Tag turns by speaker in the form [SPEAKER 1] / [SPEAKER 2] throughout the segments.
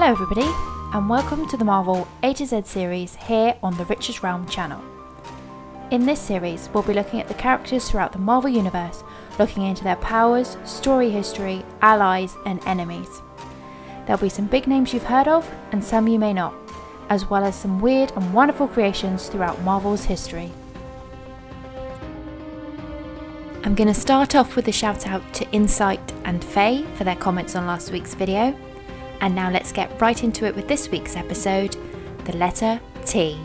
[SPEAKER 1] Hello everybody, and welcome to the Marvel A to Z series here on the Richest Realm channel. In this series, we'll be looking at the characters throughout the Marvel Universe, looking into their powers, story history, allies, and enemies. There'll be some big names you've heard of, and some you may not, as well as some weird and wonderful creations throughout Marvel's history. I'm going to start off with a shout out to Insight and Faye for their comments on last week's video. And now let's get right into it with this week's episode, the letter T.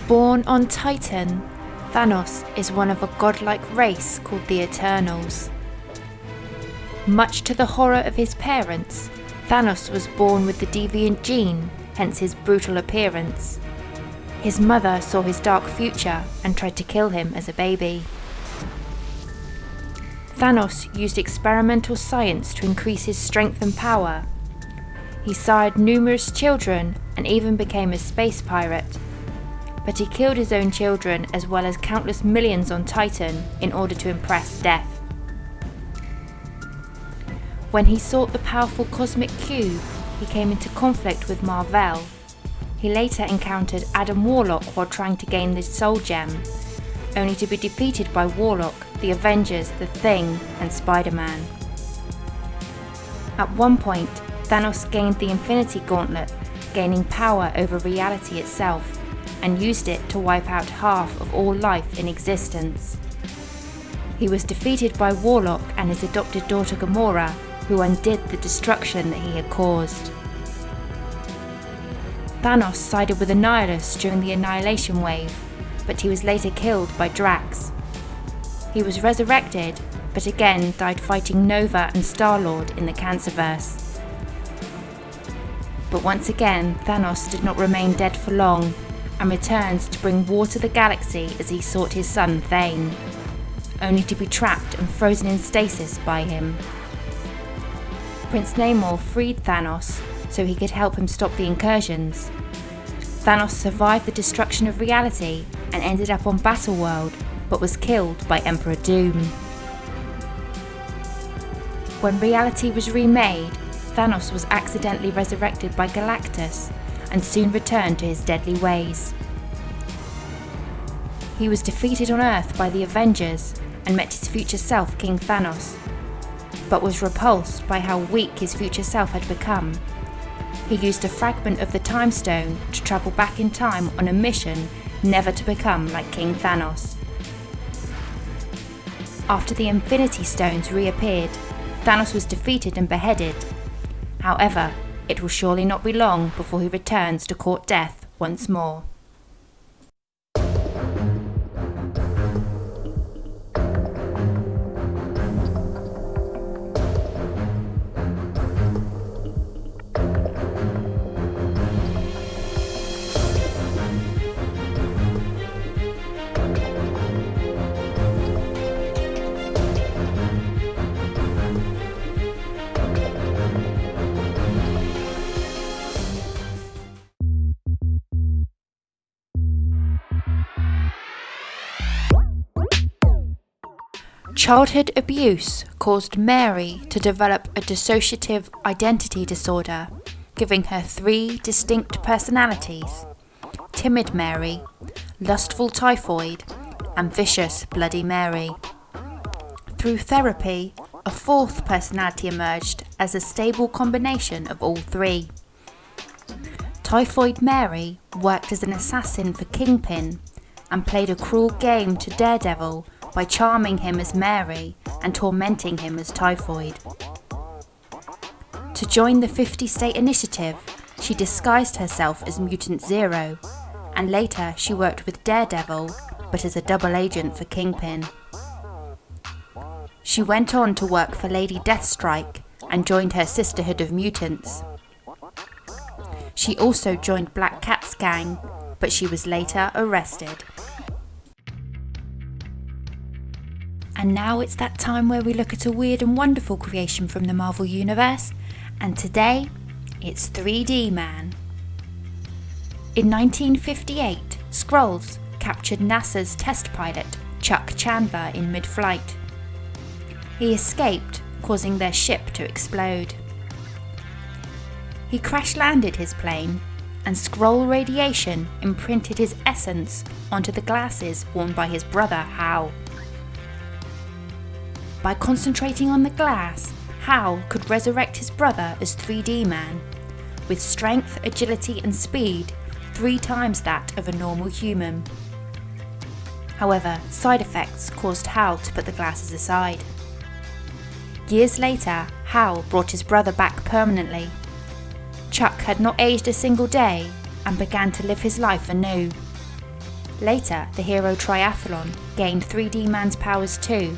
[SPEAKER 1] Born on Titan, Thanos is one of a godlike race called the Eternals. Much to the horror of his parents, Thanos was born with the deviant gene, hence his brutal appearance. His mother saw his dark future and tried to kill him as a baby. Thanos used experimental science to increase his strength and power. He sired numerous children and even became a space pirate. But he killed his own children as well as countless millions on Titan in order to impress Death. When he sought the powerful cosmic cube, he came into conflict with Mar-Vell. He later encountered Adam Warlock while trying to gain the Soul Gem, only to be defeated by Warlock, the Avengers, the Thing, and Spider-Man. At one point, Thanos gained the Infinity Gauntlet, gaining power over reality itself, and used it to wipe out half of all life in existence. He was defeated by Warlock and his adopted daughter Gamora, who undid the destruction that he had caused. Thanos sided with Annihilus during the Annihilation Wave, but he was later killed by Drax. He was resurrected, but again died fighting Nova and Star-Lord in the Cancerverse. But once again, Thanos did not remain dead for long, and returned to bring war to the galaxy as he sought his son Thane, only to be trapped and frozen in stasis by him. Prince Namor freed Thanos so he could help him stop the incursions. Thanos survived the destruction of reality and ended up on Battleworld, but was killed by Emperor Doom. When reality was remade, Thanos was accidentally resurrected by Galactus, and soon returned to his deadly ways. He was defeated on Earth by the Avengers and met his future self, King Thanos, but was repulsed by how weak his future self had become. He used a fragment of the Time Stone to travel back in time on a mission never to become like King Thanos. After the Infinity Stones reappeared, Thanos was defeated and beheaded. However, it will surely not be long before he returns to court death once more. Childhood abuse caused Mary to develop a dissociative identity disorder, giving her 3 distinct personalities: Timid Mary, Lustful Typhoid, and Vicious Bloody Mary. Through therapy, a 4th personality emerged as a stable combination of all 3. Typhoid Mary worked as an assassin for Kingpin and played a cruel game to Daredevil by charming him as Mary and tormenting him as Typhoid. To join the 50-state initiative, she disguised herself as Mutant Zero, and later she worked with Daredevil, but as a double agent for Kingpin. She went on to work for Lady Deathstrike and joined her Sisterhood of Mutants. She also joined Black Cat's gang, but she was later arrested. And now it's that time where we look at a weird and wonderful creation from the Marvel Universe, and today it's 3D Man. In 1958, Skrulls captured NASA's test pilot, Chuck Chandler, in mid-flight. He escaped, causing their ship to explode. He crash-landed his plane, and Skrull radiation imprinted his essence onto the glasses worn by his brother, Hal. By concentrating on the glass, Hal could resurrect his brother as 3D Man, with strength, agility and speed 3 times that of a normal human. However, side effects caused Hal to put the glasses aside. Years later, Hal brought his brother back permanently. Chuck had not aged a single day and began to live his life anew. Later, the hero Triathlon gained 3D Man's powers too,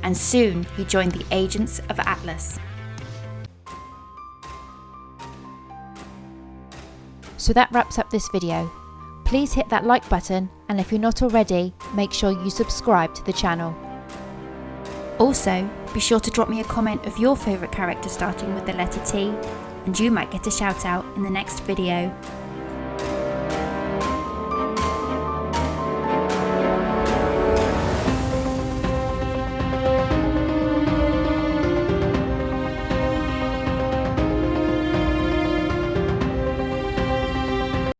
[SPEAKER 1] and soon he joined the Agents of Atlas. So that wraps up this video. Please hit that like button, and if you're not already, make sure you subscribe to the channel. Also, be sure to drop me a comment of your favourite character starting with the letter T, and you might get a shout out in the next video.